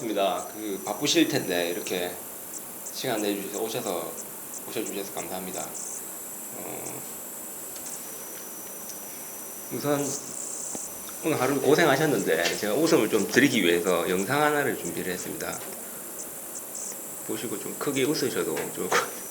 반갑습니다. 바쁘실 텐데 이렇게 시간 내주셔서 오셔주셔서 감사합니다. 우선 오늘 하루 고생하셨는데 제가 웃음을 좀 드리기 위해서 영상 하나를 준비를 했습니다. 보시고 좀 크게 웃으셔도 좋을 것 같아요.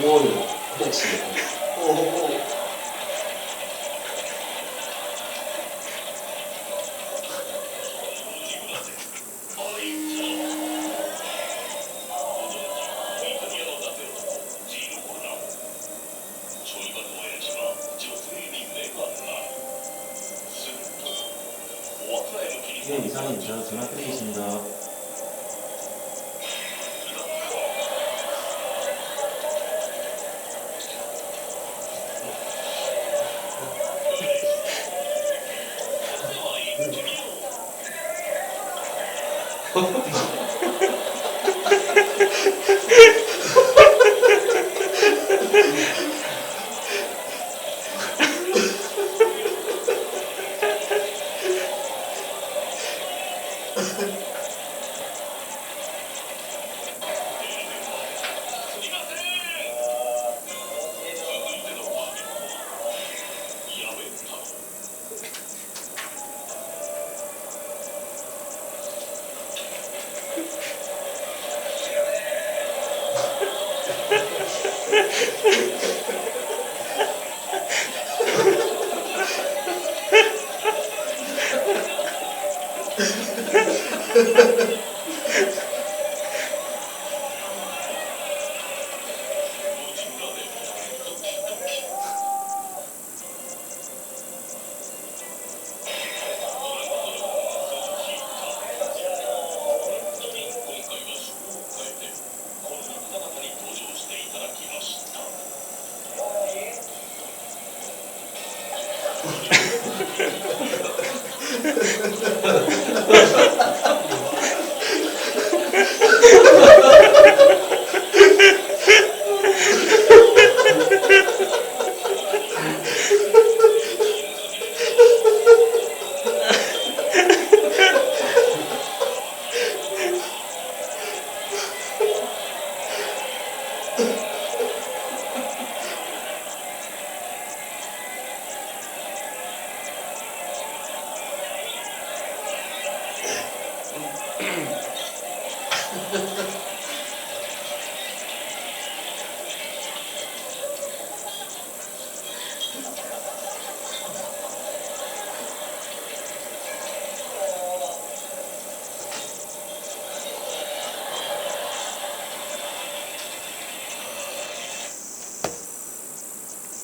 오요, 그렇지. 오. 네, 이상은 저 전화 드리겠습니다.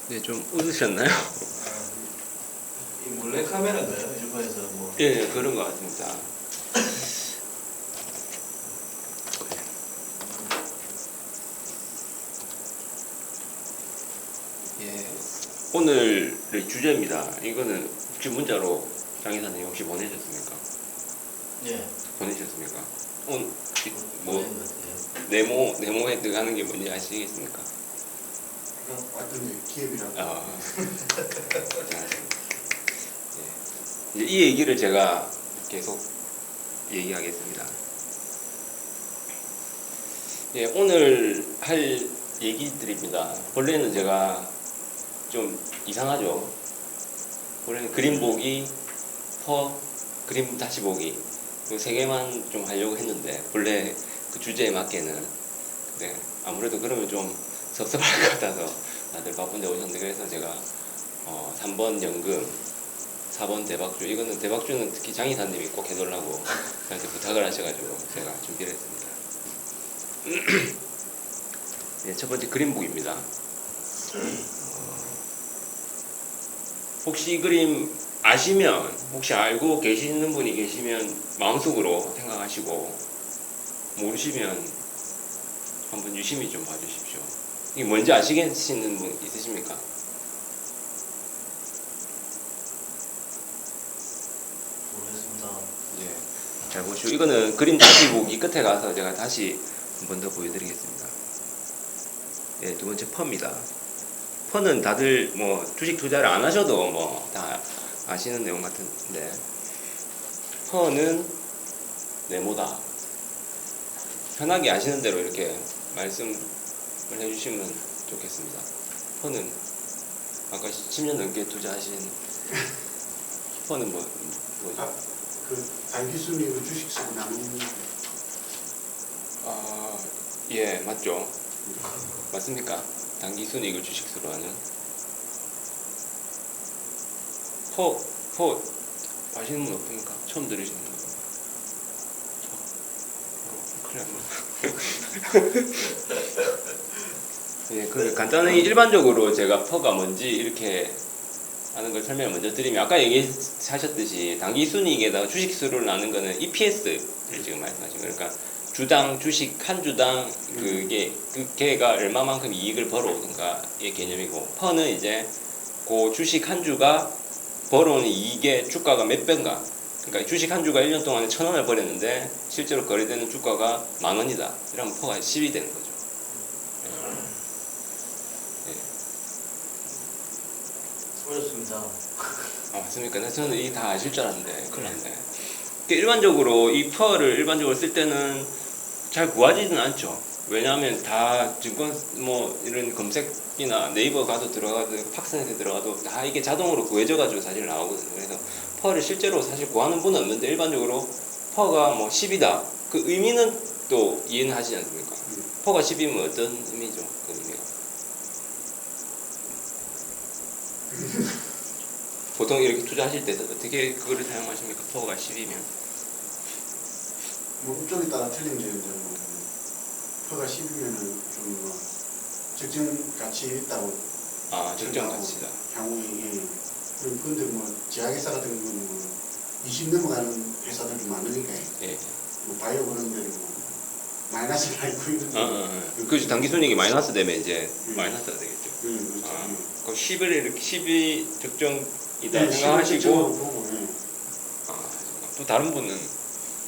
네, 좀 웃으셨나요? 이 몰래 카메라인가요? 일본에서 뭐. 예, 그런 것 같습니다. 예, 오늘의 주제입니다. 이거는 혹시 문자로 장 이사님 혹시 보내셨습니까? 예. 보내셨습니까? 오늘 뭐 보낸 것 같아요. 네모에 들어가는 게 뭔지 아시겠습니까? 완전히 기업이라고. 자, 예. 이제 이 얘기를 제가 계속 얘기하겠습니다. 예, 오늘 할 얘기들입니다. 원래는 제가 좀 이상하죠. 원래는 그림 보기, 그림 다시 보기 이 세 개만 좀 하려고 했는데 원래 그 주제에 맞게는 네, 아무래도 그러면 좀 섭섭할 것 같아서 다들 바쁜데 오셨는데 그래서 제가 3번 연금, 4번 대박주 이거는 대박주는 특히 장 이사님이 꼭 해달라고 저한테 부탁을 하셔가지고 제가 준비를 했습니다. 네, 첫 번째 그림 보기입니다. 혹시 이 그림 아시면 혹시 알고 계시는 분이 계시면 마음속으로 생각하시고 모르시면 한번 유심히 좀 봐주십시오. 이게 뭔지 아시겠는 분 있으십니까? 모르겠습니다. 예. 잘 보시고 이거는 그림 다시 보기 끝에 가서 제가 다시 한 번 더 보여드리겠습니다. 예, 두 번째 퍼입니다. 퍼는 다들 뭐 주식 투자를 안 하셔도 뭐 다 아시는 내용 같은데 퍼는 네모다. 편하게 아시는 대로 이렇게 말씀을 해주시면 좋겠습니다. 퍼는 아까 10년 넘게 투자하신 퍼는 뭐죠? 그 단기 순이익을 주식 쓰고 나누는. 아, 예, 맞죠. 맞습니까? 단기 순이익을 주식수로 하는 퍼 아시는 분 없습니까? 처음 들으시는 분? 큰일 났네. 예, 그 간단히 일반적으로 제가 퍼가 뭔지 이렇게 하는 걸 설명을 먼저 드리면 아까 얘기하셨듯이 단기 순이익에다가 주식수를 나눈 거는 EPS를 지금 말씀하신 거예요. 그러니까 주당 주식 한 주당 걔가 얼마만큼 이익을 벌어오든가의 개념이고 퍼는 이제 그 주식 한 주가 벌어오는 이익의 주가가 몇 배인가. 그러니까 주식 한 주가 1년 동안에 1,000원을 벌였는데 실제로 거래되는 주가가 10,000원이다. 이러면 퍼가 10이 되는 거죠. 수고하셨습니다. 아, 맞습니까? 저는 이게 다 아실 줄 알았는데 큰일 났네. 일반적으로 이 퍼를 일반적으로 쓸 때는 잘 구하지는 않죠. 왜냐하면 다 증권 뭐 이런 검색이나 네이버 가도 들어가도 팍스넷에 들어가도 다 이게 자동으로 구해져가지고 사실 나오거든요. 그래서 퍼를 실제로 사실 구하는 분은 없는데 일반적으로 퍼가 뭐 10이다. 그 의미는 또 이해는 하시지 않습니까? 퍼가 10이면 어떤 의미죠? 그 의미가. 보통 이렇게 투자하실 때 어떻게 그거를 사용하십니까? 퍼가 10이면. 뭐 업종에 따라 틀린데 이제 뭐 표가 10이면은 좀 뭐 적정 가치 있다고. 아, 적정 가치다. 향후에. 그런데 뭐 제약회사 같은 경우는 뭐 20 넘어가는 회사들도 많으니까. 예. 뭐 바이오 그런 데는 뭐 마이너스 나 있고 이런데. 그렇죠. 단기 순이익이 마이너스 되면 이제 마이너스가 되겠죠. 그렇죠. 아, 그럼 10을 이렇게 10이 적정이다 네, 생각하시고 보고, 예. 또 다른 분은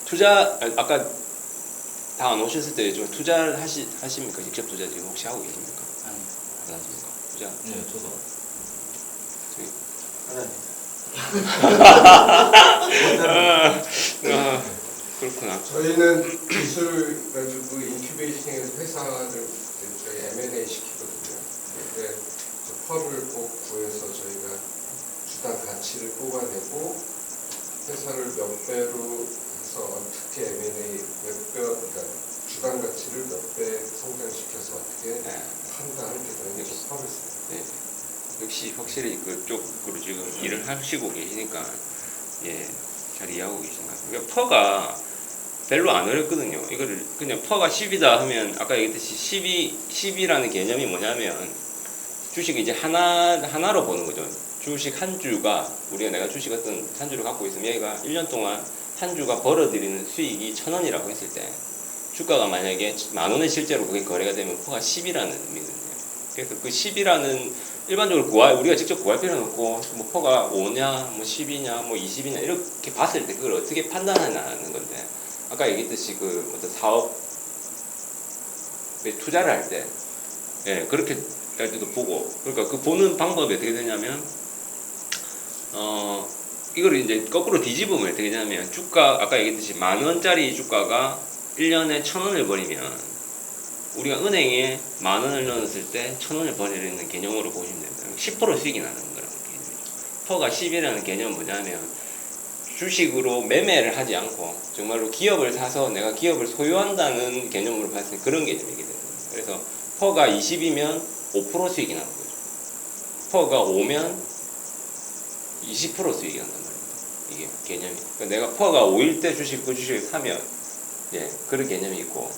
투자 아까 다 안 오셨을 때 좀 투자를 하십니까? 직접 투자 지금 혹시 하고 계십니까? 아니. 안 하십니까? 투자 네, 저도. 그렇구나. 저희는 기술 가지고 인큐베이팅해서 회사를 저희 M&A 시키거든요. 근데 펄을 꼭 구해서 저희가 주당 가치를 뽑아내고 회사를 몇 배로 해서 어떻게 M&A 그러니까 주당 가치를 몇 배 성장시켜서 어떻게 판다 할 때 저희는 펄을 써요. 네. 역시 확실히 그쪽으로 지금 일을 하시고 계시니까 예, 잘 이해하고 계신 것 같습니다. 그러니까 퍼가 별로 안 어렵거든요. 이거를 그냥 퍼가 10이다 하면 아까 얘기했듯이 10이라는 개념이 뭐냐면 주식이 이제 하나로 보는 거죠. 주식 한 주가, 내가 주식 어떤 한 주를 갖고 있으면 얘가 1년 동안 한 주가 벌어들이는 수익이 1,000원이라고 했을 때, 주가가 만약에 10,000원에 실제로 그게 거래가 되면 퍼가 10이라는 의미거든요. 그래서 그 10이라는 일반적으로 우리가 직접 구할 필요는 없고, 뭐 퍼가 5냐, 뭐 10이냐, 뭐 20이냐 이렇게 봤을 때 그걸 어떻게 판단하냐는 건데, 아까 얘기했듯이 그 어떤 사업에 투자를 할 때, 예, 그렇게 할 때도 보고, 그러니까 그 보는 방법이 어떻게 되냐면, 이거를 이제 거꾸로 뒤집으면 어떻게 되냐면, 주가, 아까 얘기했듯이 10,000원짜리 주가가 1년에 1,000원을 벌이면, 우리가 은행에 10,000원을 넣었을 때 1,000원을 벌이는 개념으로 보시면 됩니다. 10% 수익이 나는 거라는 개념이죠. 퍼가 10이라는 개념은 뭐냐면, 주식으로 매매를 하지 않고 정말로 기업을 사서 내가 기업을 소유한다는 개념으로 봤을 때 그런 개념이거든요. 그래서 퍼가 20이면 5% 수익이 나는 거죠. 퍼가 5면 20% 수익이 난단 말입니다. 이게 개념이. 그러니까 내가 퍼가 5일 때 그 주식을 사면, 예, 그런 개념이 있고,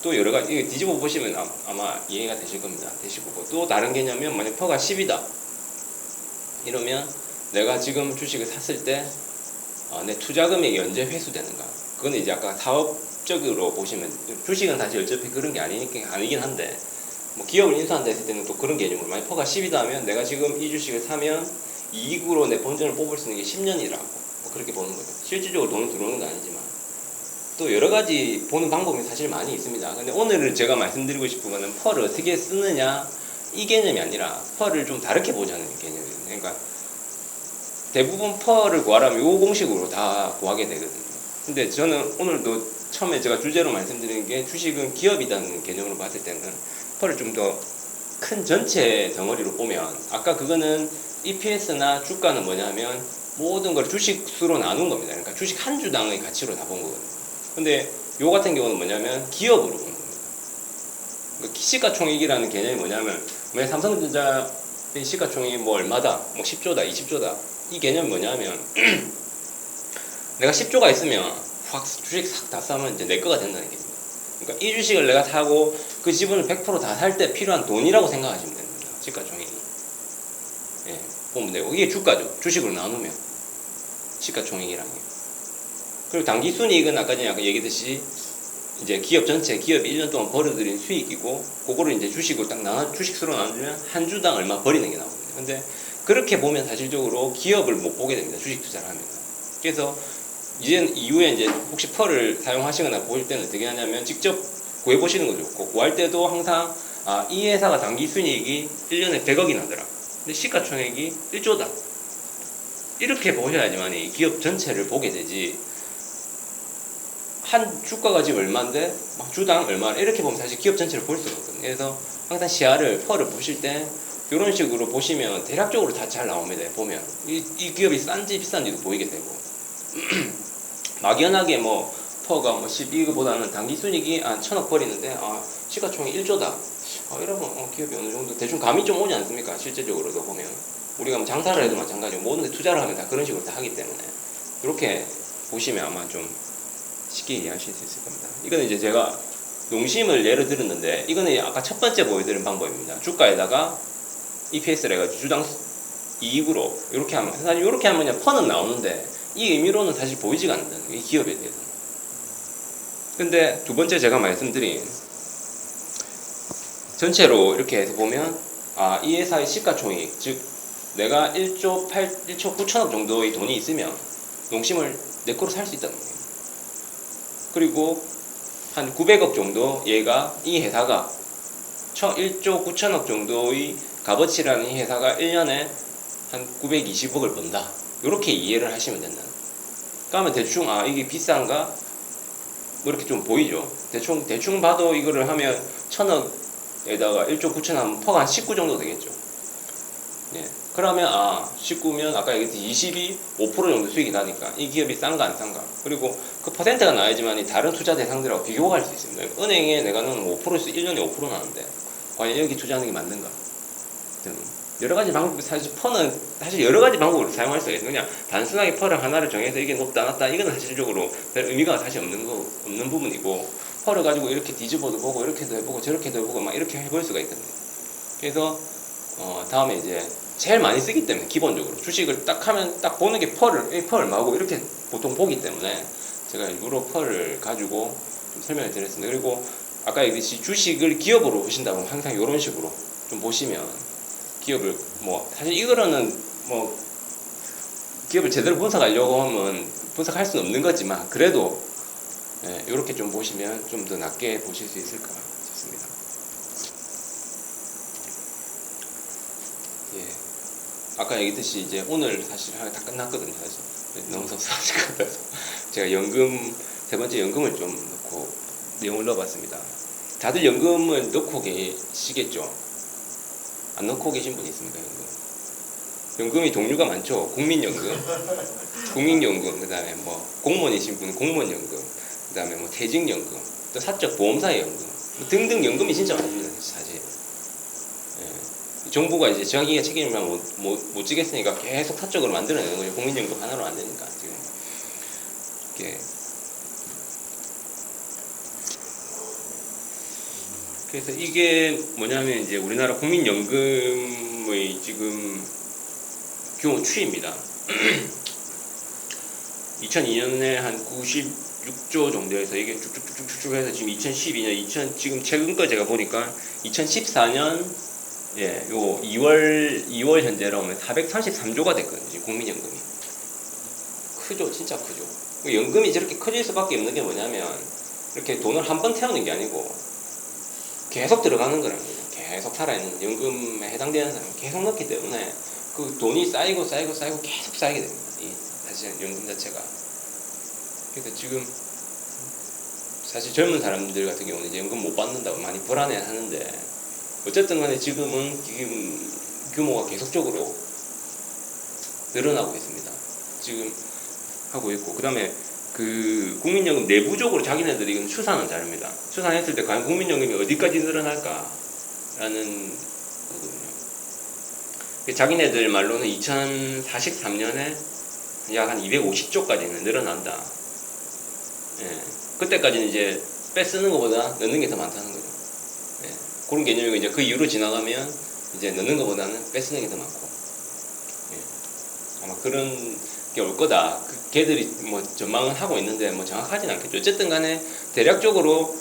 또 여러 가지, 이거 뒤집어 보시면 아마 이해가 되실 겁니다. 되실 거고, 또 다른 개념이면 만약 퍼가 10이다. 이러면 내가 지금 주식을 샀을 때, 내 투자 금액이 언제 회수되는가. 그건 이제 아까 사업적으로 보시면, 주식은 사실 어차피 그런 게 아니긴 한데, 뭐 기업을 인수한다 했을 때는 또 그런 개념으로, 만약 퍼가 10이다 하면 내가 지금 이 주식을 사면 이익으로 내 본전을 뽑을 수 있는 게 10년이라고 뭐 그렇게 보는 거죠. 실질적으로 돈이 들어오는 건 아니지만 또 여러 가지 보는 방법이 사실 많이 있습니다. 근데 오늘 제가 말씀드리고 싶은 거는 펄을 어떻게 쓰느냐 이 개념이 아니라 펄을 좀 다르게 보자는 개념이에요. 그러니까 대부분 펄을 구하려면 요 공식으로 다 구하게 되거든요. 근데 저는 오늘도 처음에 제가 주제로 말씀드린 게 주식은 기업이라는 개념으로 봤을 때는 펄을 좀 더 큰 전체 덩어리로 보면, 아까 그거는 EPS나 주가는 뭐냐면 모든 걸 주식수로 나눈 겁니다. 그러니까 주식 한 주당의 가치로 다 본 거거든요. 근데 요 같은 경우는 뭐냐면 기업으로 본 겁니다. 그러니까 시가총액이라는 개념이 뭐냐면, 만약 삼성전자의 시가총액이 뭐 얼마다, 뭐 10조다, 20조다, 이 개념이 뭐냐면 내가 10조가 있으면 확 주식 싹 다 사면 이제 내 거가 된다는 개념입니다. 그러니까 이 주식을 내가 사고 그 지분을 100% 다 살 때 필요한 돈이라고 생각하시면 됩니다. 시가총액이. 예, 보면 되고, 이게 주가죠. 주식으로 나누면 시가총액이라는 게. 그리고 당기순이익은 아까 얘기했듯이 이제 기업 전체, 기업이 1년 동안 벌어들인 수익이고, 그거를 이제 주식으로 딱 주식수로 나누면 한 주당 얼마 벌이는 게 나오거든요. 근데 그렇게 보면 사실적으로 기업을 못 보게 됩니다. 주식 투자를 하면. 그래서 이후에 이제 혹시 펄을 사용하시거나 보일 때는 어떻게 하냐면 직접 구해보시는 거 좋고, 구할 때도 항상 이 회사가 당기순이익이 1년에 100억이 나더라. 근데 시가총액이 1조다. 이렇게 보셔야지만 이 기업 전체를 보게 되지, 한 주가가 지금 얼마인데 막 주당 얼마, 이렇게 보면 사실 기업 전체를 볼 수가 없거든요. 그래서 항상 시야를, 펄을 보실 때 이런 식으로 보시면 대략적으로 다 잘 나옵니다. 보면 이 기업이 싼지 비싼지도 보이게 되고 막연하게 뭐 퍼가 뭐 12보다는 당기순이익이 1,000억 벌이는데 시가총액 1조다. 이러면 기업이 어느 정도 대충 감이 좀 오지 않습니까? 실제적으로도 보면 우리가 뭐 장사를 해도 마찬가지고 모든 데 투자를 하면 다 그런 식으로 다 하기 때문에 이렇게 보시면 아마 좀 쉽게 이해하실 수 있을 겁니다. 이거는 이제 제가 농심을 예로 들었는데, 이거는 아까 첫 번째 보여드린 방법입니다. 주가에다가 EPS를 해가지고 주당 이익으로 이렇게 하면, 사실 이렇게 하면 그냥 퍼는 나오는데 이 의미로는 사실 보이지가 않는다는 거예요. 이 기업에 대해서는. 근데 두 번째 제가 말씀드린 전체로 이렇게 해서 보면 이 회사의 시가총액, 즉 내가 1조 9천억 정도의 돈이 있으면 농심을 내 거로 살 수 있다는 거예요. 그리고 한 900억 정도 이 회사가 1조 9천억 정도의 값어치라는 이 회사가 1년에 한 920억을 번다. 이렇게 이해를 하시면 된다. 그러면 대충 이게 비싼가? 뭐 이렇게 좀 보이죠. 대충 봐도 이거를 하면 1,000억에다가 1조 9천억 하면 퍼가 한 19 정도 되겠죠. 예. 그러면 19면 아까 얘기했듯이 22, 5% 정도 수익이 나니까 이 기업이 싼가 안 싼가. 그리고 그 퍼센트가 나야지만 다른 투자 대상들하고 비교가 할 수 있습니다. 은행에 내가 넣으면 5%에서 1년에 5% 나는데 과연 여기 투자하는 게 맞는가? 여러 가지 방법이, 사실 퍼는 사실 여러 가지 방법으로 사용할 수가 있어요. 그냥 단순하게 퍼를 하나를 정해서 이게 높다 낮다 이건 사실적으로 별 의미가 사실 없는 부분이고, 퍼를 가지고 이렇게 뒤집어도 보고 이렇게도 해보고 저렇게도 해보고 막 이렇게 해볼 수가 있거든요. 그래서 다음에 이제 제일 많이 쓰기 때문에 기본적으로 주식을 딱 하면 딱 보는 게 펄 얼마고 이렇게 보통 보기 때문에 제가 일부러 펄을 가지고 좀 설명을 드렸습니다. 그리고 아까 얘기했듯이 주식을 기업으로 보신다면 항상 이런 식으로 좀 보시면 기업을 뭐 사실 이거는 뭐 기업을 제대로 분석하려고 하면 분석할 수는 없는 거지만 그래도 이렇게 좀 보시면 좀 더 낮게 보실 수 있을까 싶습니다. 예. 아까 얘기했듯이 이제 오늘 사실 하나 다 끝났거든요. 사실 너무 섭섭하실 것 같아서 제가 연금 세 번째 연금을 좀 넣고 내용을 넣어봤습니다. 다들 연금을 넣고 계시겠죠? 안 넣고 계신 분 있습니까? 연금이 종류가 많죠. 국민연금, 국민연금, 그다음에 뭐 공무원이신 분은 공무원연금, 그다음에 뭐 퇴직연금, 또 사적 보험사의 연금 등등 연금이 진짜 많습니다. 사실. 예. 정부가 이제 정기가 책임을 못 지겠으니까 계속 사적으로 만들어내는 거죠. 국민연금 하나로 안 되니까 지금. 이렇게. 그래서 이게 뭐냐면 이제 우리나라 국민연금의 지금 규모 추이입니다. 2002년에 한 96조 정도에서 이게 쭉쭉쭉쭉 해서 지금 2012년, 지금 최근 거 제가 보니까 2014년 요 2월 현재로 하면 433조가 됐거든요. 지금 국민연금이. 크죠, 진짜 크죠. 연금이 저렇게 커질 수밖에 없는 게 뭐냐면 이렇게 돈을 한 번 태우는 게 아니고 계속 들어가는 거라는 거죠. 계속 살아있는 연금에 해당되는 사람은 계속 넣기 때문에 그 돈이 쌓이고 계속 쌓이게 됩니다. 이 사실 연금 자체가. 그래서 지금 사실 젊은 사람들 같은 경우는 이제 연금 못 받는다고 많이 불안해 하는데 어쨌든 간에 지금은 규모가 계속적으로 늘어나고 있습니다. 지금 하고 있고 그 다음에 그 국민연금 내부적으로 자기네들이 이건 추산은 다릅니다. 추산했을 때 과연 국민연금이 어디까지 늘어날까라는 거거든요. 자기네들 말로는 2043년에 약 한 250조까지는 늘어난다. 예. 그때까지는 이제 빼쓰는 것보다 넣는 게 더 많다는 거죠. 예. 그런 개념이고 이제 그 이후로 지나가면 이제 넣는 것보다는 빼쓰는 게 더 많고. 예. 아마 그런 게 올 거다. 걔들이 뭐 전망은 하고 있는데 뭐 정확하진 않겠죠. 어쨌든 간에 대략적으로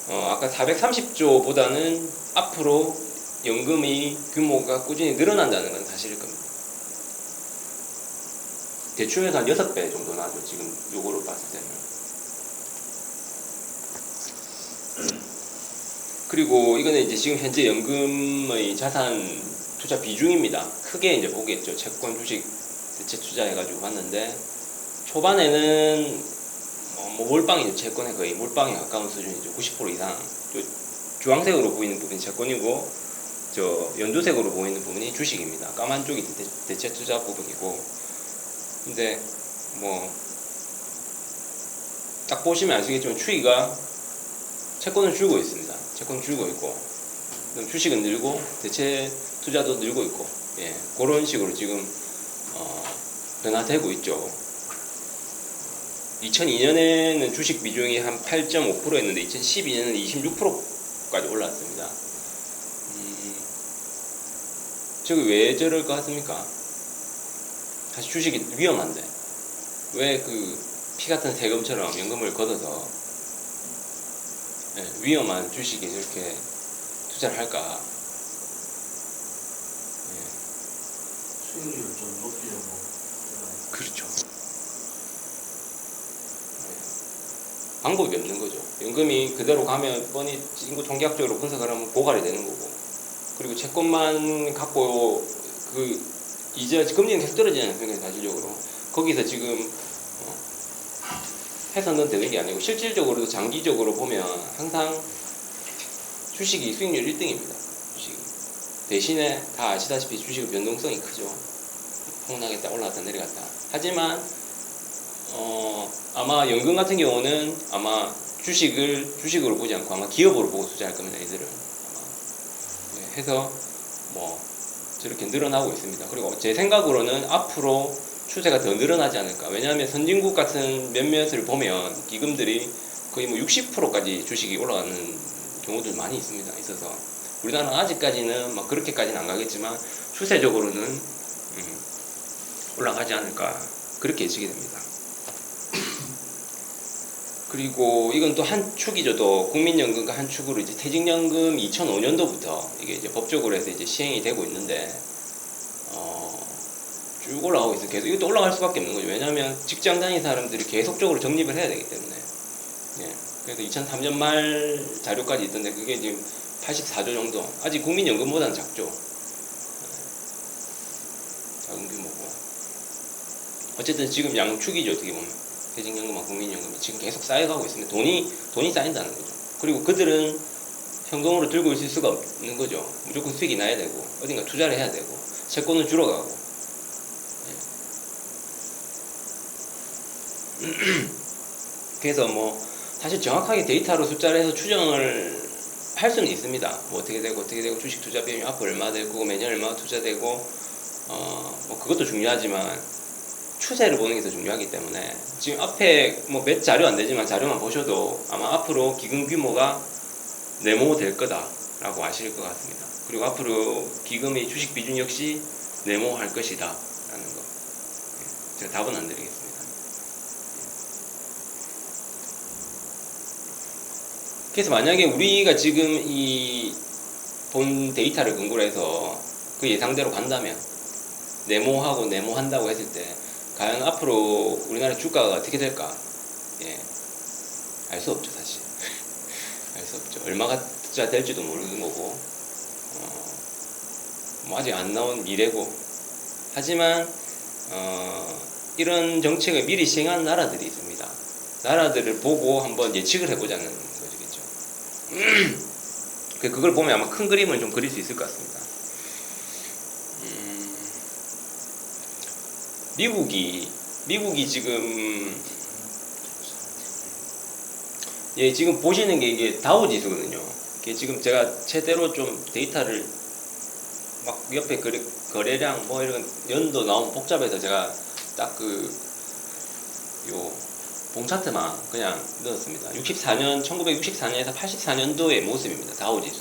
아까 430조보다는 앞으로 연금의 규모가 꾸준히 늘어난다는 건 사실일 겁니다. 대충 해서 한 6배 정도 나죠. 지금 요거로 봤을 때는. 그리고 이거는 이제 지금 현재 연금의 자산 투자 비중입니다. 크게 이제 보겠죠. 채권, 주식, 대체 투자해가지고 봤는데 초반에는 뭐 몰빵이죠. 채권에 거의 몰빵에 가까운 수준이죠. 90% 이상. 주황색으로 보이는 부분이 채권이고 저 연두색으로 보이는 부분이 주식입니다. 까만 쪽이 대체 투자 부분이고 근데 뭐 딱 보시면 아시겠지만 추이가 채권은 줄고 있습니다. 채권은 줄고 있고 주식은 늘고 대체 투자도 늘고 있고 그런 식으로 지금 변화되고 있죠. 2002년에는 주식 비중이 한 8.5%였는데 2012년에는 26%까지 올랐습니다. 저게 왜 저럴 것 같습니까? 사실 주식이 위험한데 왜 그 피 같은 세금처럼 연금을 걷어서 위험한 주식에 이렇게 투자를 할까? 수익률을 좀 높이려고. 그렇죠. 방법이 없는 거죠. 연금이 그대로 가면 뻔히 인구 통계학적으로 분석을 하면 고갈이 되는 거고 그리고 채권만 갖고 그 이제 금리는 계속 떨어지지 않습니까? 사실적으로 거기서 지금 해서는 되는 게 아니고 실질적으로도 장기적으로 보면 항상 주식이 수익률 1등입니다. 주식이. 대신에 다 아시다시피 주식의 변동성이 크죠. 폭락했다 올라갔다 내려갔다. 하지만 아마 연금 같은 경우는 아마 주식으로 보지 않고 아마 기업으로 보고 투자할 겁니다. 이들은 아마 해서 뭐 저렇게 늘어나고 있습니다. 그리고 제 생각으로는 앞으로 추세가 더 늘어나지 않을까. 왜냐하면 선진국 같은 몇몇을 보면 기금들이 거의 뭐 60%까지 주식이 올라가는 경우들 많이 있습니다. 있어서 우리나라는 아직까지는 막 그렇게까지는 안 가겠지만 추세적으로는 올라가지 않을까 그렇게 예측이 됩니다. 그리고 이건 또 한 축이죠. 또 국민연금과 한 축으로 이제 퇴직연금 2005년도부터 이게 이제 법적으로 해서 이제 시행이 되고 있는데 쭉 올라가고 있어요. 계속 이것도 올라갈 수밖에 없는 거죠. 왜냐하면 직장 다니는 사람들이 계속적으로 적립을 해야 되기 때문에. 예. 그래서 2003년 말 자료까지 있던데 그게 지금 84조 정도. 아직 국민연금보다는 작죠. 작은 규모고. 어쨌든 지금 양축이죠. 어떻게 보면 퇴직연금과 국민연금이 지금 계속 쌓여가고 있습니다. 돈이 쌓인다는 거죠. 그리고 그들은 현금으로 들고 있을 수가 없는 거죠. 무조건 수익이 나야 되고 어딘가 투자를 해야 되고 채권은 줄어가고. 그래서 뭐 사실 정확하게 데이터로 숫자를 해서 추정을 할 수는 있습니다. 뭐 어떻게 되고 주식 투자 비용이 앞으로 얼마 되고 매년 얼마 투자되고 뭐 그것도 중요하지만 추세를 보는 게 더 중요하기 때문에 지금 앞에 뭐 몇 자료 안 되지만 자료만 보셔도 아마 앞으로 기금 규모가 네모될 거다라고 아실 것 같습니다. 그리고 앞으로 기금의 주식 비중 역시 네모할 것이다라는 거. 제가 답은 안 드리겠습니다. 그래서 만약에 우리가 지금 이 본 데이터를 근거로 해서 그 예상대로 간다면 네모한다고 했을 때 과연 앞으로 우리나라 주가가 어떻게 될까? 예, 알 수 없죠 사실. 알 수 없죠. 얼마가 투자 될지도 모르는 거고 뭐 아직 안 나온 미래고. 하지만 이런 정책을 미리 시행한 나라들이 있습니다. 나라들을 보고 한번 예측을 해보자는 거죠. 그걸 보면 아마 큰 그림을 좀 그릴 수 있을 것 같습니다. 미국이 지금 지금 보시는 게 이게 다우 지수거든요. 이게 지금 제가 최대로 좀 데이터를 막 옆에 거래량 뭐 이런 연도 나오면 복잡해서 제가 딱 봉차트만 그냥 넣었습니다. 1964년에서 84년도의 모습입니다. 다우지수.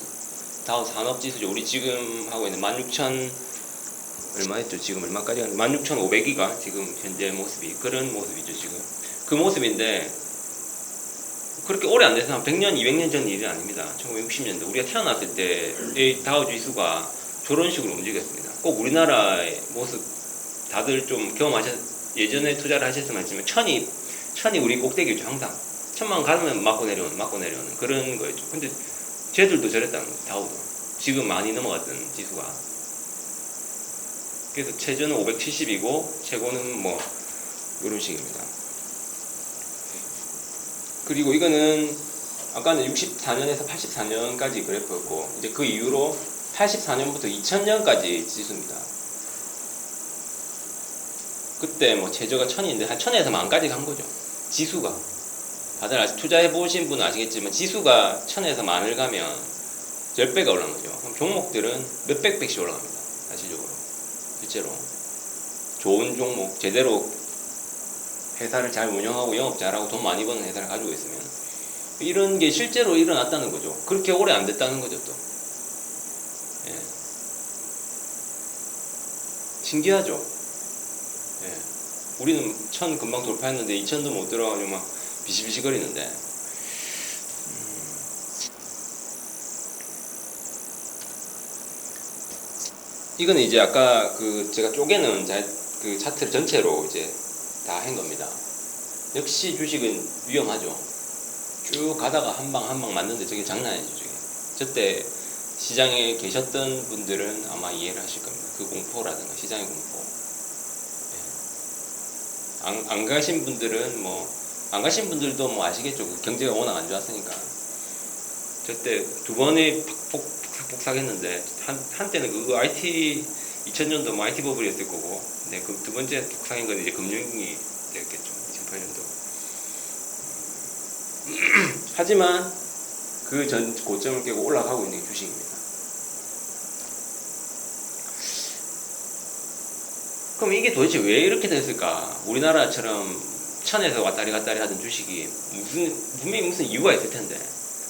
다우 산업지수죠. 우리 지금 하고 있는 16,000 얼마 했죠? 지금 얼마까지 갔는데 16,500위가 지금 현재 모습이 그런 모습이죠. 지금 그 모습인데 그렇게 오래 안 돼서 한 100년, 200년 전 일이 아닙니다. 1960년대 우리가 태어났을 때의 다우지수가 저런 식으로 움직였습니다. 꼭 우리나라의 모습 다들 좀 예전에 투자를 하셨으면 했지만 천이 우리 꼭대기죠. 항상 1000만 가면 맞고 내려오는 그런 거였죠. 근데 쟤들도 저랬다는 거죠. 다우도 지금 많이 넘어갔던 지수가. 그래서 최저는 570이고 최고는 뭐 이런 식입니다. 그리고 이거는 아까는 64년에서 84년까지 그래프였고 이제 그 이후로 84년부터 2000년까지 지수입니다. 그때 뭐 최저가 1000인데 한 1000에서 만까지 간 거죠. 지수가. 다들 투자해 보신 분은 아시겠지만 지수가 1000에서 만을 가면 10배가 올라간 거죠. 그럼 종목들은 몇백 배씩 올라갑니다. 사실적으로. 실제로. 좋은 종목, 제대로 회사를 잘 운영하고 영업 잘하고 돈 많이 버는 회사를 가지고 있으면 이런 게 실제로 일어났다는 거죠. 그렇게 오래 안 됐다는 거죠 또. 예. 신기하죠. 예. 우리는 1000 금방 돌파했는데 2000도 못 들어가지고 막 비시비시거리는데 이거는 이제 아까 제가 쪼개는 그 차트를 전체로 이제 다 한 겁니다. 역시 주식은 위험하죠. 쭉 가다가 한 방 맞는데 저게 장난 아니죠. 저때 시장에 계셨던 분들은 아마 이해를 하실 겁니다. 그 공포라든가 시장의 공포. 예. 안 가신 분들은 안 가신 분들도 뭐 아시겠죠. 경제가 워낙 안 좋았으니까. 저때 두 번에 폭삭했는데 한때는 그거 IT 2000년도 뭐 IT 버블이었을 거고, 네, 그 두 번째 폭삭인 건 이제 금융이 되었겠죠. 2008년도. 하지만 그 전 고점을 깨고 올라가고 있는 게 주식입니다. 그럼 이게 도대체 왜 이렇게 됐을까? 우리나라처럼 천에서 왔다리 갔다리 하던 주식이 분명히 무슨 이유가 있을 텐데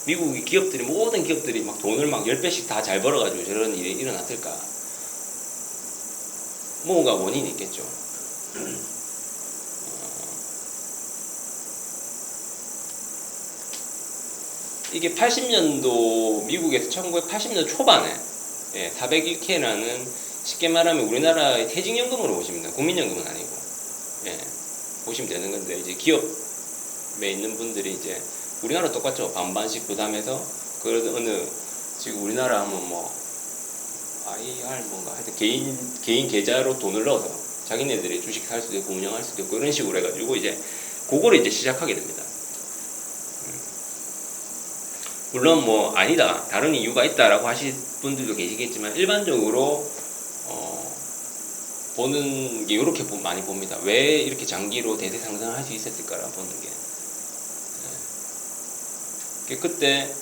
미국 기업들이 모든 기업들이 막 돈을 막 10배씩 다 잘 벌어가지고 저런 일이 일어났을까? 뭔가 원인이 있겠죠. 이게 80년도 미국에서 1980년 초반에 401k라는 쉽게 말하면 우리나라의 퇴직연금으로 보시면 돼요. 국민연금은 아니고 보시면 되는 건데 이제 기업에 있는 분들이 이제 우리나라 똑같죠. 반반씩 부담해서 그 어느 지금 우리나라 하면 뭐 IR 뭔가 하여튼 개인 계좌로 돈을 넣어서 자기네들이 주식 살 수도 있고 운영할 수도 있고 이런 식으로 해가지고 이제 그거를 이제 시작하게 됩니다. 물론 뭐 아니다 다른 이유가 있다라고 하실 분들도 계시겠지만 일반적으로 보는 게 이렇게 많이 봅니다. 왜 이렇게 장기로 대세 상승을 할 수 있었을까라 보는 게 그때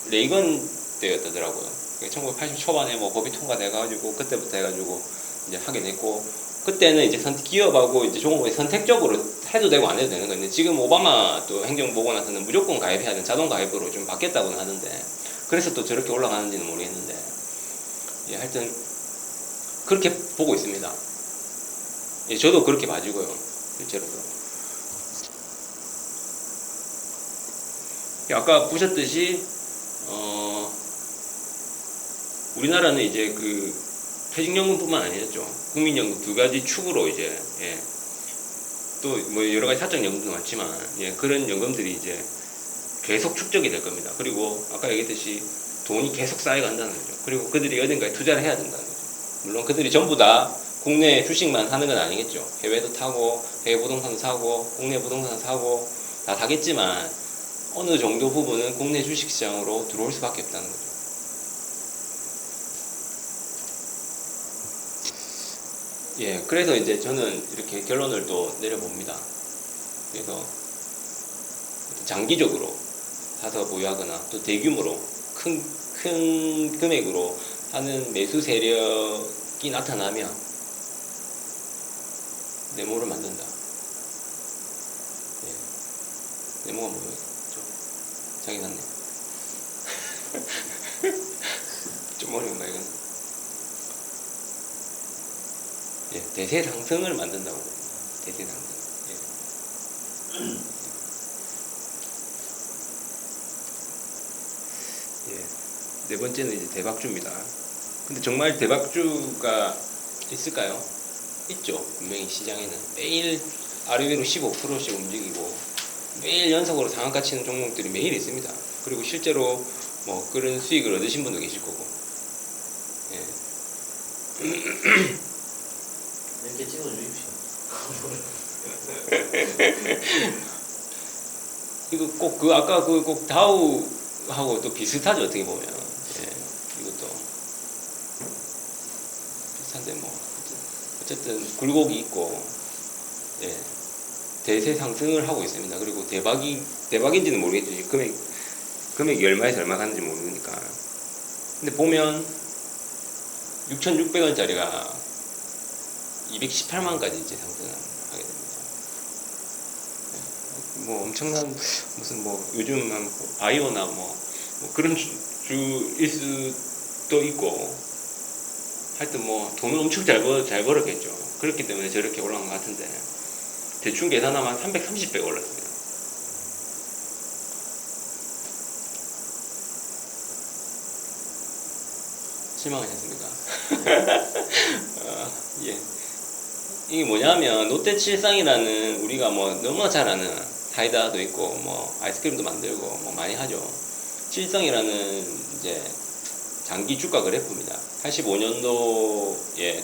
레이건 때였더라고요. 1980 초반에 뭐 법이 통과돼가지고 그때부터 해가지고 이제 하게 됐고 그때는 이제 기업하고 이제 종업원이 선택적으로 해도 되고 안 해도 되는 건데 지금 오바마 또 행정 보고 나서는 무조건 가입해야 되는 자동 가입으로 좀 바뀌었다고는 하는데 그래서 또 저렇게 올라가는지는 모르겠는데 하여튼 그렇게 보고 있습니다. 저도 그렇게 봐지고요. 실제로도. 아까 보셨듯이 우리나라는 이제 그 퇴직연금뿐만 아니었죠. 국민연금 두 가지 축으로 이제 또 뭐 여러 가지 사적 연금도 많지만 그런 연금들이 이제 계속 축적이 될 겁니다. 그리고 아까 얘기했듯이 돈이 계속 쌓여간다는 거죠. 그리고 그들이 어딘가에 투자를 해야 된다는 거죠. 물론 그들이 전부 다 국내 주식만 사는 건 아니겠죠. 해외도 타고 해외 부동산 사고 국내 부동산 사고 다 사겠지만 어느 정도 부분은 국내 주식시장으로 들어올 수밖에 없다는 거죠. 그래서 이제 저는 이렇게 결론을 또 내려봅니다. 그래서 장기적으로 사서 보유하거나 또 대규모로 큰 금액으로 하는 매수 세력이 나타나면 네모를 만든다. 네모가 뭐예요? 자기 났네. 좀 어려운가 이건? 대세 상승을 만든다고. 대세 상승. 네 번째는 이제 대박주입니다. 근데 정말 대박주가 있을까요? 있죠. 분명히 시장에는 매일 아래위로 15%씩 움직이고 매일 연속으로 상한가 치는 종목들이 매일 있습니다. 그리고 실제로 뭐 그런 수익을 얻으신 분도 계실 거고. 이렇게 찍어주십시오. 이거 꼭 아까 꼭 다우하고 또 비슷하죠. 어떻게 보면 이것도 비슷한데 뭐 어쨌든 굴곡이 있고 대세 상승을 하고 있습니다. 그리고 대박인지는 모르겠죠. 금액이 얼마에서 얼마 가는지 모르니까. 근데 보면 6,600원짜리가 218만까지 이제 상승을 하게 됩니다. 뭐 엄청난 무슨 뭐 요즘 바이오나 뭐 그런 주일 수도 있고 하여튼 뭐 돈을 엄청 잘 벌었겠죠. 그렇기 때문에 저렇게 올라간 것 같은데 대충 계산하면 330배가 올랐습니다. 실망하셨습니까? 이게 뭐냐면 롯데칠상이라는 우리가 뭐 너무나 잘 아는 사이다도 있고 뭐 아이스크림도 만들고 뭐 많이 하죠. 칠성이라는 이제 장기 주가 그래프입니다. 85년도에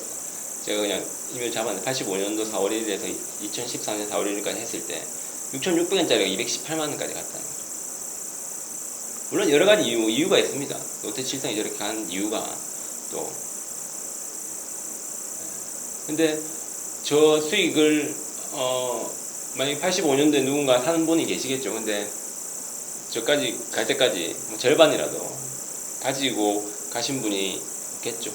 제가 그냥 이메일 잡았는데 85년도 4월 1일에서 2014년 4월 1일까지 했을 때 6,600원짜리가 218만원까지 갔다는 거죠. 물론 여러 가지 이유가 있습니다. 롯데칠성이 저렇게 간 이유가 또 근데 저 수익을 만약에 85년도에 누군가 사는 분이 계시겠죠. 근데 저까지 갈 때까지 뭐 절반이라도 가지고 가신 분이 있겠죠.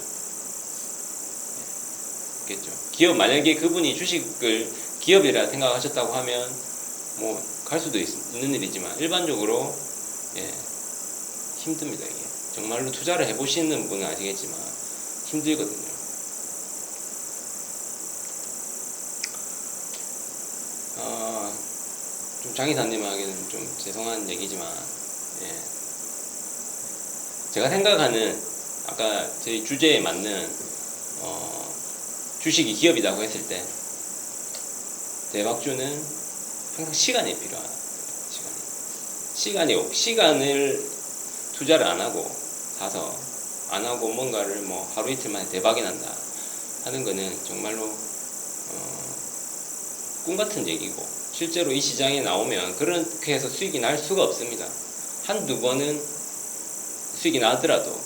기업 만약에 그분이 주식을 기업이라 생각하셨다고 하면 뭐 갈 수도 있는 일이지만 일반적으로 예, 힘듭니다. 이게 정말로 투자를 해보시는 분은 아시겠지만 힘들거든요. 좀 장 이사님에게는 좀 죄송한 얘기지만, 예, 제가 생각하는 아까 저희 주제에 맞는 주식이 기업이라고 했을 때 대박주는 항상 시간이 필요하다. 시간을 투자를 안 하고 사서 안 하고 뭔가를 뭐 하루 이틀 만에 대박이 난다 하는 거는 정말로 꿈 같은 얘기고, 실제로 이 시장에 나오면 그렇게 해서 수익이 날 수가 없습니다. 한두 번은 수익이 나더라도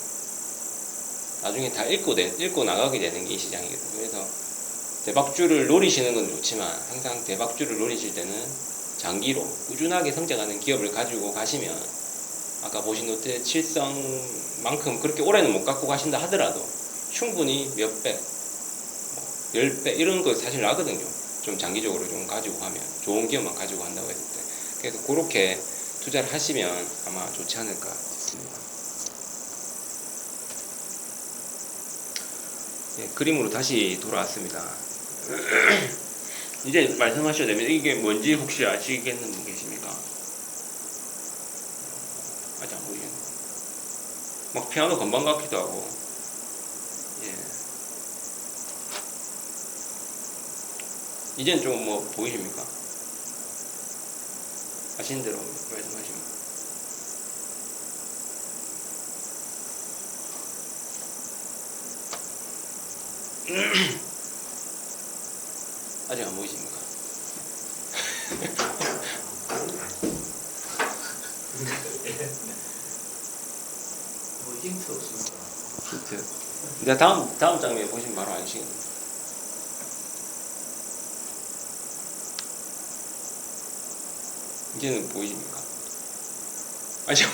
나중에 다 읽고 나가게 되는 게 이 시장이거든요. 그래서 대박주를 노리시는 건 좋지만 항상 대박주를 노리실 때는 장기로 꾸준하게 성장하는 기업을 가지고 가시면, 아까 보신 노트의 칠성만큼 그렇게 오래는 못 갖고 가신다 하더라도 충분히 몇 배, 10배 이런 거 사실 나거든요. 좀 장기적으로 좀 가지고 가면, 좋은 기업만 가지고 간다고 했을 때. 그래서 그렇게 투자를 하시면 아마 좋지 않을까 싶습니다. 예, 그림으로 다시 돌아왔습니다. 이제 말씀하셔야 됩니다. 이게 뭔지 혹시 아시겠는 분 계십니까? 아직 안 보이겠네. 막 피아노 건반 같기도 하고. 예. 이제는 좀 뭐 보이십니까? 아시는 대로 말씀하시면. 아직 안 보이십니까? 뭐 힌트 없습니까? 힌트. 근데 다음 장면에 보시면 바로 아시겠네요. 이제는 보이십니까? 아직 안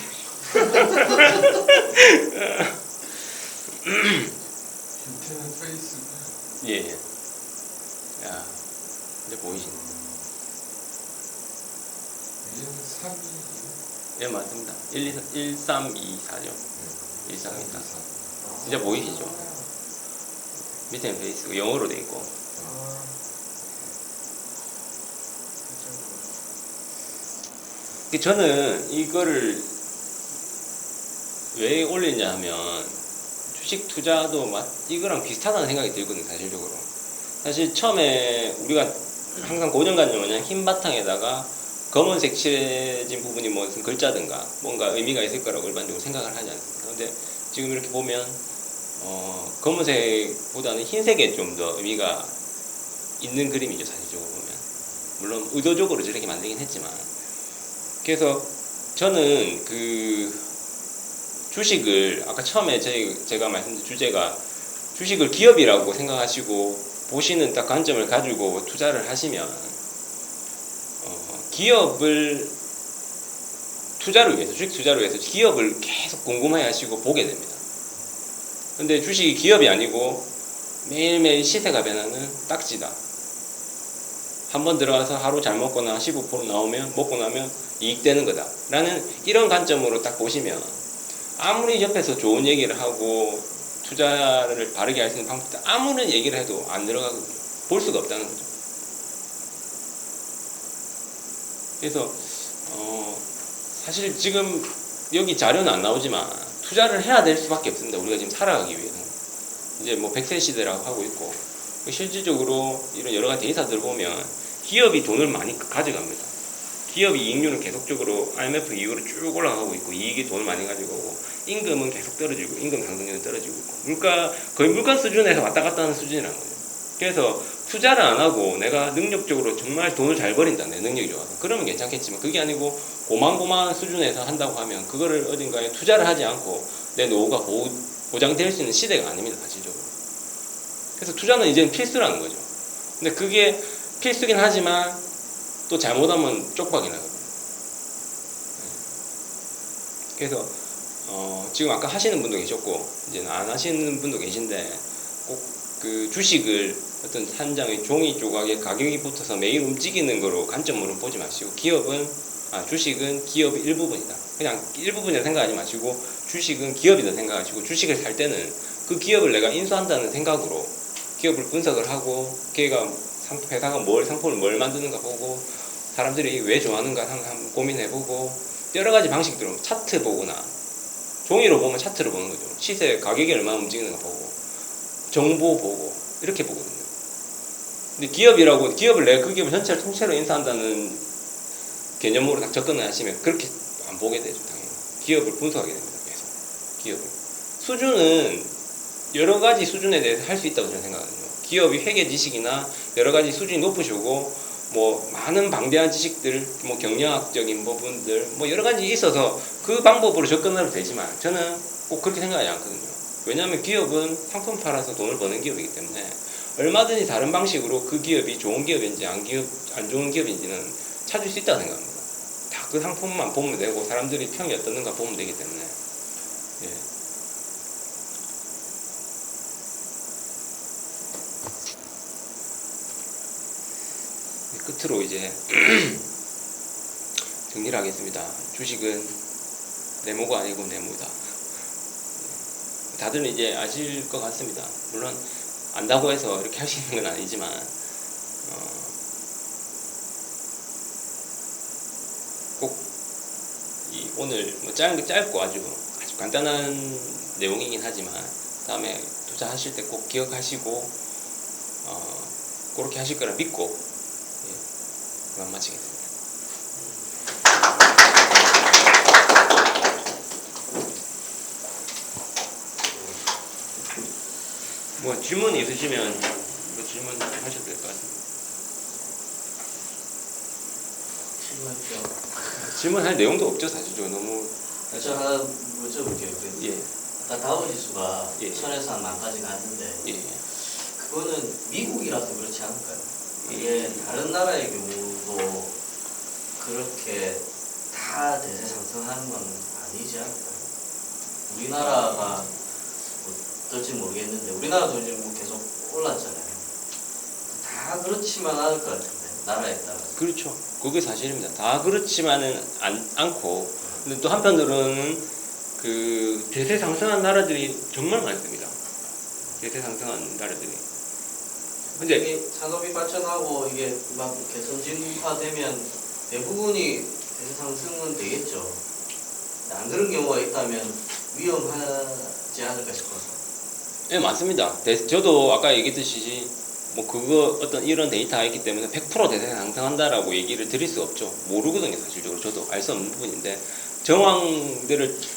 힌트는 페이스북. 예. 야, 이제 보이시네. 위에는 3이. 예, 맞습니다. 1324죠. 1324. 이제 보이시죠? 밑에는 베이스고 영어로 돼 있고. 저는 이거를 왜 올리냐 하면 주식 투자도 이거랑 비슷하다는 생각이 들거든요, 사실적으로. 사실 처음에 우리가 항상 고정관념은 뭐냐, 흰 바탕에다가 검은색 칠해진 부분이 무슨 글자든가 뭔가 의미가 있을 거라고 일반적으로 생각을 하지 않습니까? 근데 지금 이렇게 보면 검은색보다는 흰색에 좀 더 의미가 있는 그림이죠, 사실적으로 보면. 물론 의도적으로 저렇게 만들긴 했지만. 그래서 저는 그 주식을 아까 처음에 제가 말씀드린 주제가 주식을 기업이라고 생각하시고 보시는 딱 관점을 가지고 투자를 하시면 기업을 투자를 위해서, 주식 투자를 위해서 기업을 계속 궁금해 하시고 보게 됩니다. 근데 주식이 기업이 아니고 매일매일 시세가 변하는 딱지다. 한번 들어가서 하루 잘 먹거나 15% 나오면, 먹고 나면 이익 되는 거다 라는 이런 관점으로 딱 보시면 아무리 옆에서 좋은 얘기를 하고 투자를 바르게 할 수 있는 방법들 아무런 얘기를 해도 안 들어가거든요. 볼 수가 없다는 거죠. 그래서 사실 지금 여기 자료는 안 나오지만 투자를 해야 될 수밖에 없습니다. 우리가 지금 살아가기 위해서는. 이제 뭐 100세 시대라고 하고 있고, 실질적으로 이런 여러 가지 데이터들을 보면 기업이 돈을 많이 가져갑니다. 기업이 이익률은 계속적으로 IMF 이후로 쭉 올라가고 있고, 이익이 돈을 많이 가지고 오고, 임금은 계속 떨어지고, 임금 상승률은 떨어지고 있고, 거의 물가 수준에서 왔다 갔다 하는 수준이라는 거죠. 그래서 투자를 안 하고 내가 능력적으로 정말 돈을 잘 벌인다, 내 능력이 좋아서, 그러면 괜찮겠지만 그게 아니고 고만고만한 수준에서 한다고 하면 그거를 어딘가에 투자를 하지 않고 내 노후가 보장될 수 있는 시대가 아닙니다, 사실적으로. 그래서 투자는 이제는 필수라는 거죠. 근데 그게 필수긴 하지만 또 잘못하면 쪽박이 나거든요. 그래서 지금 아까 하시는 분도 계셨고 이제는 안 하시는 분도 계신데, 꼭 그 주식을 어떤 한 장의 종이 조각에 가격이 붙어서 매일 움직이는 거로 관점으로 보지 마시고 기업은 주식은 기업의 일부분이다. 그냥 일부분이라 생각하지 마시고 주식은 기업이다 생각하시고 주식을 살 때는 그 기업을 내가 인수한다는 생각으로 기업을 분석을 하고 걔가 회사가 상품을 뭘 만드는가 보고 사람들이 왜 좋아하는가 한번 고민해보고 여러 가지 방식들로 차트 보거나 종이로 보면 차트를 보는 거죠. 시세 가격이 얼마나 움직이는가 보고 정보 보고 이렇게 보거든요. 근데 기업을 내가 그 기업을 전체를 통째로 인수한다는 개념으로 딱 접근을 하시면 그렇게 안 보게 되죠. 당연히 기업을 분석하게 됩니다. 계속 기업을 수준은 여러 가지 수준에 대해서 할 수 있다고 저는 생각하거든요. 기업이 회계 지식이나 여러 가지 수준이 높으시고 뭐 많은 방대한 지식들, 뭐 경영학적인 부분들, 뭐 여러 가지 있어서 그 방법으로 접근해도 되지만 저는 꼭 그렇게 생각하지 않거든요. 왜냐하면 기업은 상품 팔아서 돈을 버는 기업이기 때문에 얼마든지 다른 방식으로 그 기업이 좋은 기업인지 안 좋은 기업인지는 찾을 수 있다고 생각합니다. 다 그 상품만 보면 되고 사람들이 평이 어떻는가 보면 되기 때문에 예. 끝으로 이제 정리를 하겠습니다. 주식은 네모가 아니고 네모다. 다들 이제 아실 것 같습니다. 물론 안다고 해서 이렇게 할 수 있는 건 아니지만 꼭 오늘 뭐 짧고 아주 간단한 내용이긴 하지만 다음에 투자하실 때 꼭 기억하시고 그렇게 하실 거라 믿고 그만 마치겠습니다. 뭐 질문이 있으시면 뭐 질문하셔도 될 것 같습니다. 질문할게요. 질문할 내용도 없죠 사실적으로 너무. 저 하나 여쭤볼게요. 예. 아까 다우 지수가 예. 1000에서 한 만까지 갔는데 예. 그거는 미국이라서 그렇지 않을까요? 이게 다른 나라의 경우도 그렇게 다 대세 상승하는 건 아니지 않을까요? 우리나라가 어떨지 모르겠는데 우리나라도 이제 뭐 계속 올랐잖아요. 다 그렇지만 않을 것 같은데 나라에 따라서. 그렇죠. 그게 사실입니다. 다 그렇지만은 않고 근데 또 한편으로는 그 대세 상승한 나라들이 정말 많습니다. 대세 상승한 나라들이. 근데 이게 산업이 발전하고 이게 막 이렇게 선진화되면 대부분이 대세 상승은 되겠죠. 안 그런 경우가 있다면 위험하지 않을까 싶어서. 예, 맞습니다. 저도 아까 얘기했듯이 뭐 그거 어떤 이런 데이터가 있기 때문에 100% 대세 상승한다라고 얘기를 드릴 수 없죠. 모르거든요, 사실적으로. 저도 알 수 없는 부분인데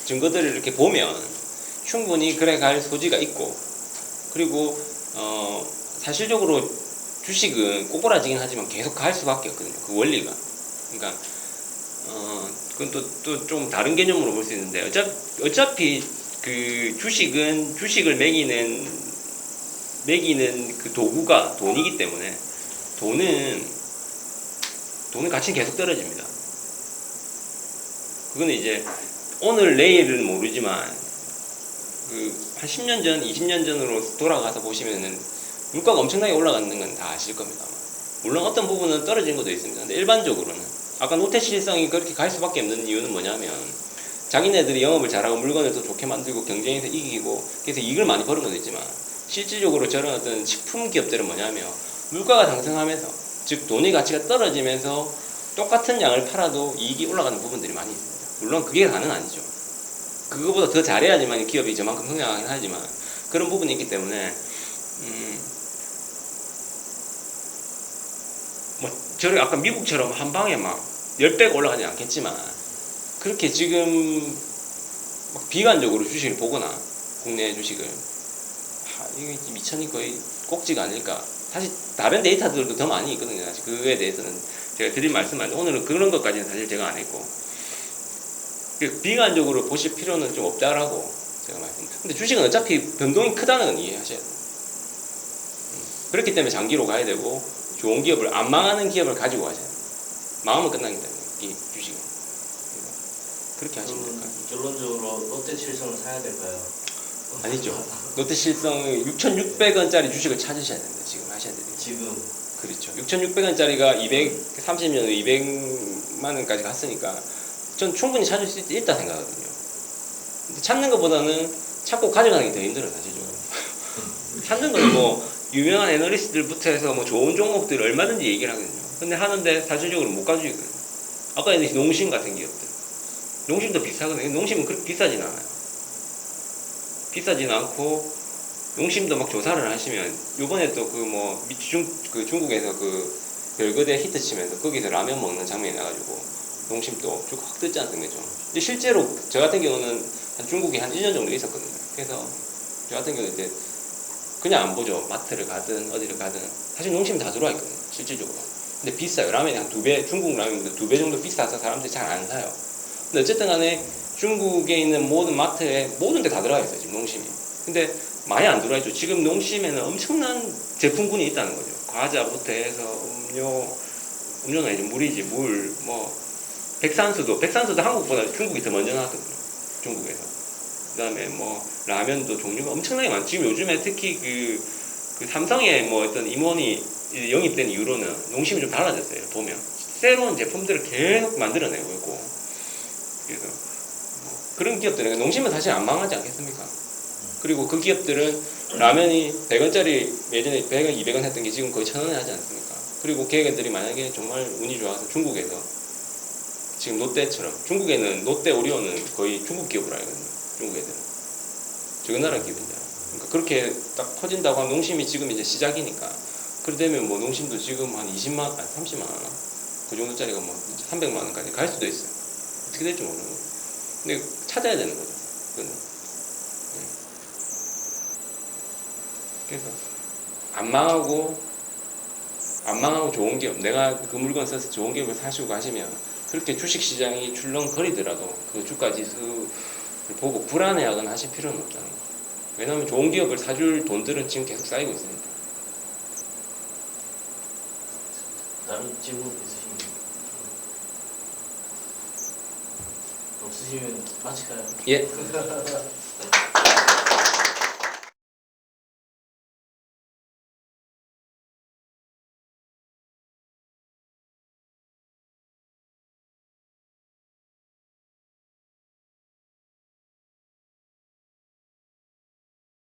증거들을 이렇게 보면 충분히 그래 갈 소지가 있고 그리고 사실적으로 주식은 꼬꾸라지긴 하지만 계속 갈 수밖에 없거든요. 그 원리가. 그러니까 그건 또 좀 다른 개념으로 볼 수 있는데 어차피 그 주식을 매기는 그 도구가 돈이기 때문에 돈은 가치는 계속 떨어집니다. 그거는 이제 오늘 내일은 모르지만 그 한 10년 전, 20년 전으로 돌아가서 보시면은 물가가 엄청나게 올라가는 건 다 아실 겁니다. 물론 어떤 부분은 떨어지는 것도 있습니다. 근데 일반적으로는 아까 노태실성이 그렇게 갈 수밖에 없는 이유는 뭐냐면 자기네들이 영업을 잘하고 물건을 더 좋게 만들고 경쟁에서 이기고 그래서 이익을 많이 버는 것도 있지만 실질적으로 저런 어떤 식품 기업들은 뭐냐면 물가가 상승하면서 즉 돈의 가치가 떨어지면서 똑같은 양을 팔아도 이익이 올라가는 부분들이 많이 있습니다. 물론 그게 다는 아니죠. 그거보다 더 잘해야지만 기업이 저만큼 성장하긴 하지만 그런 부분이 있기 때문에 뭐 저를 아까 미국처럼 한 방에 막 10배가 올라가지 않겠지만 그렇게 지금 막 비관적으로 주식을 보거나 국내 주식을 이게 미천이 거의 꼭지가 아닐까. 사실 다른 데이터들도 더 많이 있거든요. 사실 그거에 대해서는 제가 드린 말씀 아닌데 오늘은 그런 것까지는 사실 제가 안 했고 비관적으로 보실 필요는 좀 없다라고 제가 말씀드립니다. 근데 주식은 어차피 변동이 크다는 건 이해하셔야 돼요. 그렇기 때문에 장기로 가야 되고 좋은 기업을 안 망하는 기업을 가지고 가셔야 돼요. 망하면 끝나기 때문에 이 주식은 그렇게 하시면 될까요? 결론적으로 롯데칠성을 사야 될까요? 아니죠. 롯데실성 6,600원짜리 주식을 찾으셔야 됩니다. 지금 하셔야 돼요. 지금 그렇죠. 6,600원짜리가 230년 200만 원까지 갔으니까 전 충분히 찾을 수 있다 생각하거든요. 근데 찾는 것보다는 찾고 가져가는 게 더 힘들어요, 사실적으로. 찾는 건 뭐 유명한 애널리스트들부터 해서 뭐 좋은 종목들 얼마든지 얘기를 하거든요. 근데 하는데 사실적으로 못 가져오거든요. 아까 얘기했듯이 농심 같은 기업들. 농심도 비싸거든요. 농심은 그렇게 비싸진 않아요. 비싸진 않고 농심도 막 조사를 하시면 요번에 또 그 뭐 중국에서 그 별거대 히트 치면서 거기서 라면 먹는 장면이 나가지고 농심도 쭉 확 뜨지 않습니까? 근데 실제로 저 같은 경우는 중국에 한 1년 정도 있었거든요. 그래서 저 같은 경우는 이제 그냥 안 보죠. 마트를 가든 어디를 가든 사실 농심 다 들어와 있거든요. 실질적으로. 근데 비싸요. 라면이 한 2배, 중국 라면보다 2배 정도 비싸서 사람들이 잘 안 사요. 근데 어쨌든 간에 중국에 있는 모든 마트에 모든 데 다 들어가 있어요. 지금 농심이. 근데 많이 안 들어와 있죠. 지금 농심에는 엄청난 제품군이 있다는 거죠. 과자부터 해서 음료는 아니죠. 물이지, 물, 뭐 백산수도 한국보다 중국이 더 먼저 나왔거든요. 중국에서. 그 다음에 뭐 라면도 종류가 엄청나게 많죠. 지금 요즘에 특히 그 삼성의 뭐 어떤 임원이 영입된 이후로는 농심이 좀 달라졌어요. 보면 새로운 제품들을 계속 만들어내고 있고, 그래서 뭐 그런 기업들은 농심은 사실 안 망하지 않겠습니까? 그리고 그 기업들은 라면이 100원짜리 예전에 100원, 200원 했던 게 지금 거의 1000원에 하지 않습니까? 그리고 걔네들이 만약에 정말 운이 좋아서 중국에서 지금 롯데처럼, 중국에는 롯데 오리온은 거의 중국 기업으로 알거든요. 중국 애들은 저거 나라 기업이잖아요. 그러니까 그렇게 딱 커진다고 하면 농심이 지금 이제 시작이니까, 그러되면 뭐 농심도 지금 한 20만, 아니 30만 원 그 정도짜리가 뭐 300만 원까지 갈 수도 있어요. 어떻게 될지 모르는 거죠. 근데 찾아야 되는 거죠. 그거는. 네. 그래서 안 망하고 좋은 기업, 내가 그 물건 써서 좋은 기업을 사시고 가시면 그렇게 주식시장이 출렁거리더라도 그 주가지수를 보고 불안해하거나 하실 필요는 없다는 거예요. 왜냐하면 좋은 기업을 사줄 돈들은 지금 계속 쌓이고 있으니까. 다른 질문 있으시면 없으시면 마칠까요? 예.